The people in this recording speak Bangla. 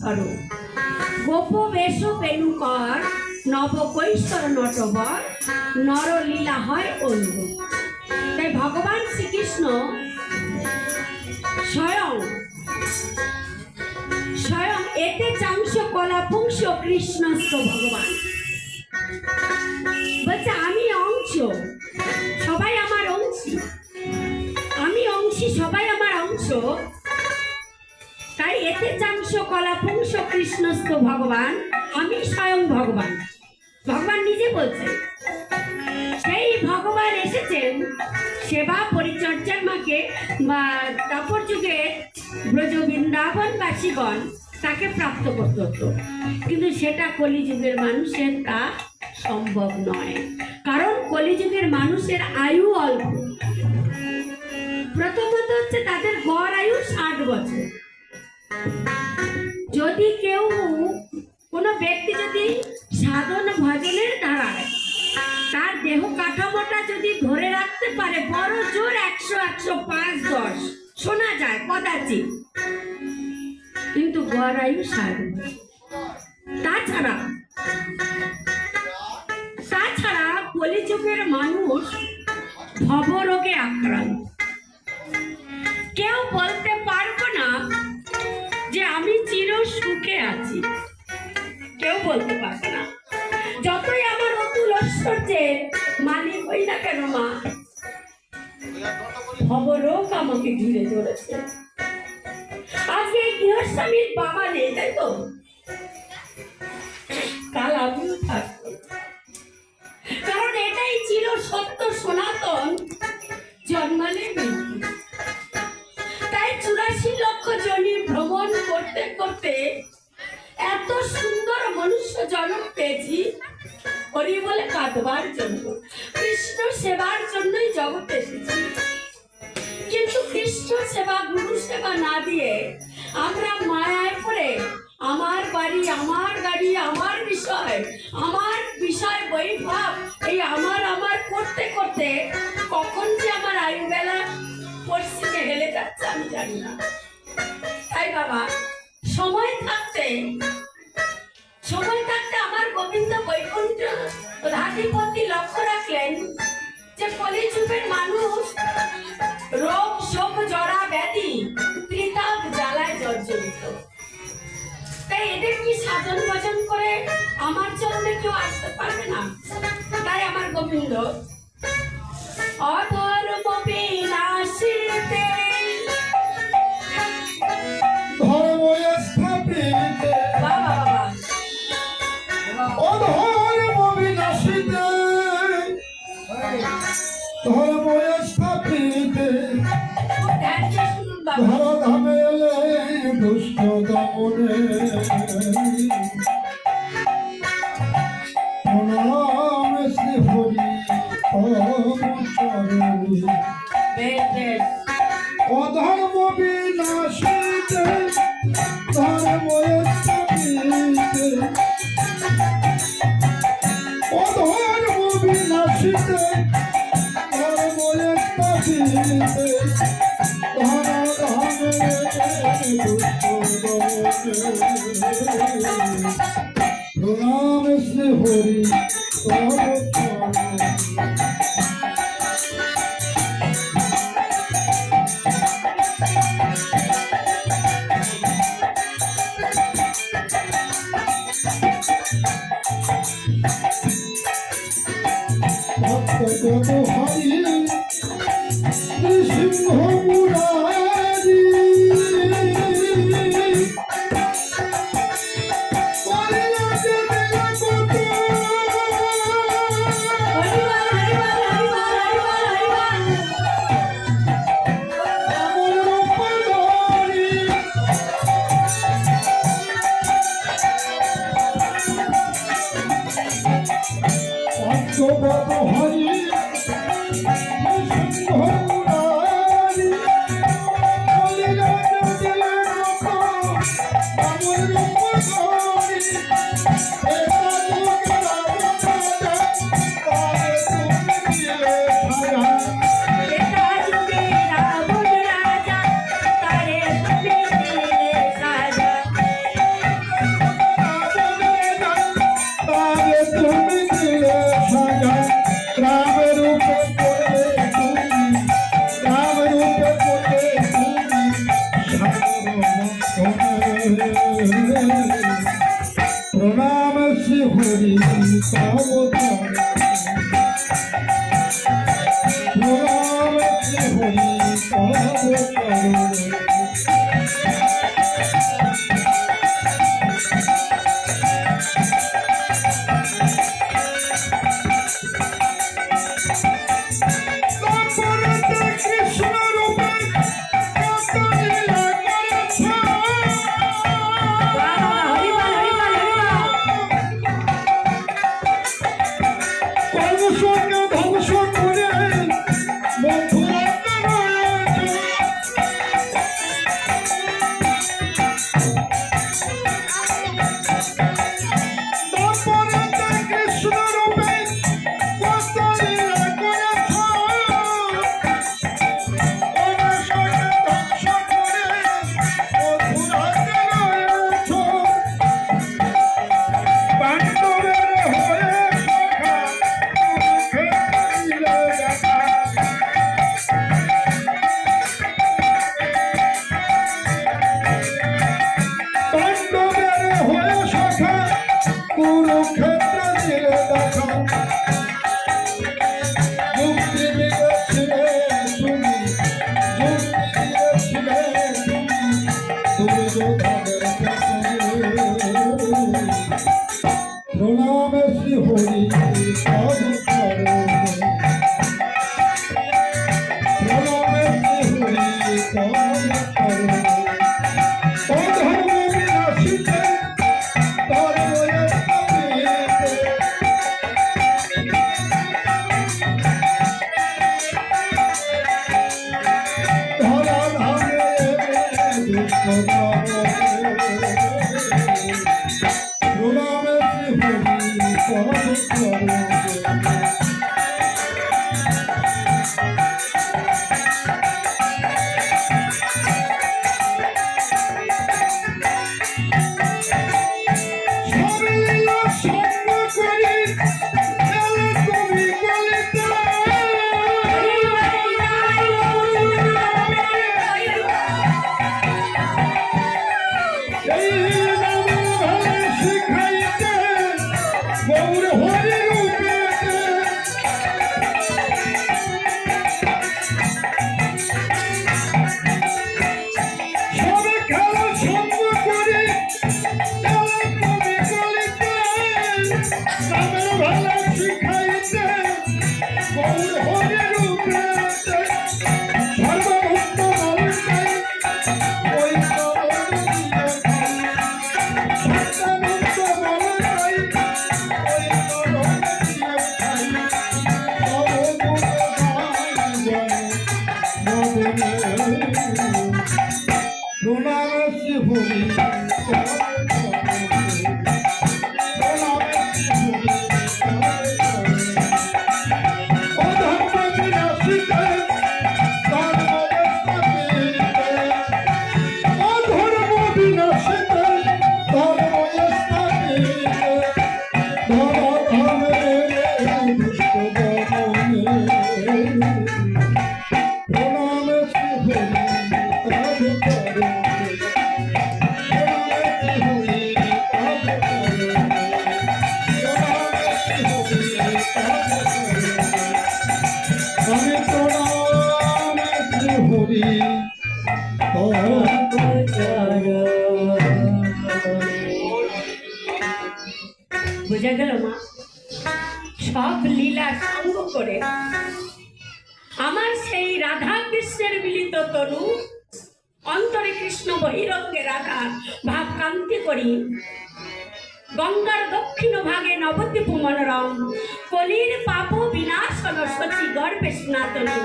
স্বরূপ। গোপবেশ বেণুকর নবকৈশ্বর নটবর, নরলীলা হয় অনুরূপ। তাই ভগবান শ্রীকৃষ্ণ স্বয়ং এতে চাংশ কলা পুংস কৃষ্ণস্থ ভগবান বলছে আমি অংশ, সবাই আমার অংশী, আমি অংশী, সবাই আমার অংশ। তাই এতে চাংশ কলা পুংস কৃষ্ণস্থ ভগবান, আমি স্বয়ং ভগবান। ভগবান নিজে বলছে সেই ভগবান এসেছেন সেবা পরিচর্যার মাকে বা তাপর যুগে ব্রজ বৃন্দাবনবাসীগণ তাকে প্রাপ্ত করতে হতো, কিন্তু সেটা কলিযুগের মানুষের তা সম্ভব নয়। কারণ কলিযুগের মানুষের আয়ু অল্প। প্রথমত হচ্ছে তাদের গড় আয়ু 60 বছর। যদি কেউ কোনো ব্যক্তি যদি সাধন ভজনের দ্বারায় তার দেহ কাঠামোটা যদি ধরে রাখতে পারে, বড় জোর 100, 105, 10 শোনা যায় কদাচিৎ, কিন্তু গড় আয়ু 60 বছর। তাছাড়া কলিযুগের মানুষ ভবরোগে আক্রান্ত। কেউ বলতে পারবো না যে আমি চির সুখে আছি, কেউ বলতে পারবে না। যতই আমার অতুল ঐশ্বর্যের মালিক হই না কেন মা, ভবরোগ আমাকে ঘিরে ধরেছে। আজকে এই গৃহস্বামীর বাবা নেই, তাই তো? কাল আমিও থাকবো, কারণ এটাই চির সত্য সনাতন, জন্মালে মৃত্যু। তাই 84 লক্ষ জনি ভ্রমণ করতে করতে এত সুন্দর মনুষ্য জন্ম পেয়েছি, হরি বলে কাঁদবার জন্য, কৃষ্ণ সেবার জন্যই জগতে এসেছি। কিন্তু কৃষ্ণ সেবা, গুরু সেবা না দিয়ে আমরা মায়ায় পড়ে আমার বাড়ি, আমার গাড়ি, আমার বিষয় বৈভব, এই আমার করতে করতে কখন যে আমার আয়ু বেলা পরিস্থিতি হেলে যাচ্ছে আমি জানি না। তাই বাবা সময় থাকতে আমার গোবিন্দ বৈকুণ্ঠ রাধিপতি লক্ষ্য রাখলেন যে কলিযুগের মানুষ রোগ শোক জরা ব্যাধি ত্রিতাপ জ্বালায় জর্জরিত। তাই এদের কি সাধন ভজন করে আমার চরণে কেউ আসতে পারবে না। তাই আমার গোবিন্দ অধর্ম বিনাশিতে ধর্ম স্থাপিতে, অধর্ম বিনাশিতে, ধর্ম স্থাপিতে, ধরাধামে এলে দুষ্ট দমনে, প্রণাম শ্রী হরি অধর্ম বিনাশিতে, ধর্ম স্থাপিতে, অধর্ম বিনাশিতে, ধর্ম স্থাপিতে, প্রণাম শ্রী হরি ভক্ত কত হরি নৃসিংহ মুরারি কত হরি নৃসিংহ মুরারি প্রণাম শ্রী হরি তব চরণে প্রণাম শ্রী হরি তব চরণে প্রণাম শ্রী হরি তব চরণে প্রণাম শ্রী হরি তব চরণে ও ধর্ম বিনাশিতে ধর্ময়ে স্থাপিতে ধরা ধামে দুঃখ প্রণাম শ্রী হরি তব চরণে প্রণাম শ্রী হরি বুঝা গেল মা? সব লীলা সঙ্গ করে আমার সেই রাধা কৃষ্ণের মিলিত তনু অন্তরে কৃষ্ণ বহিরঙ্গে রাধা ভাব কান্তি করি গঙ্গার দক্ষিণ ভাগে নবদ্বীপ মনোরম কলির পাপ বিনাশন সচি গর্ভে স্নাতনী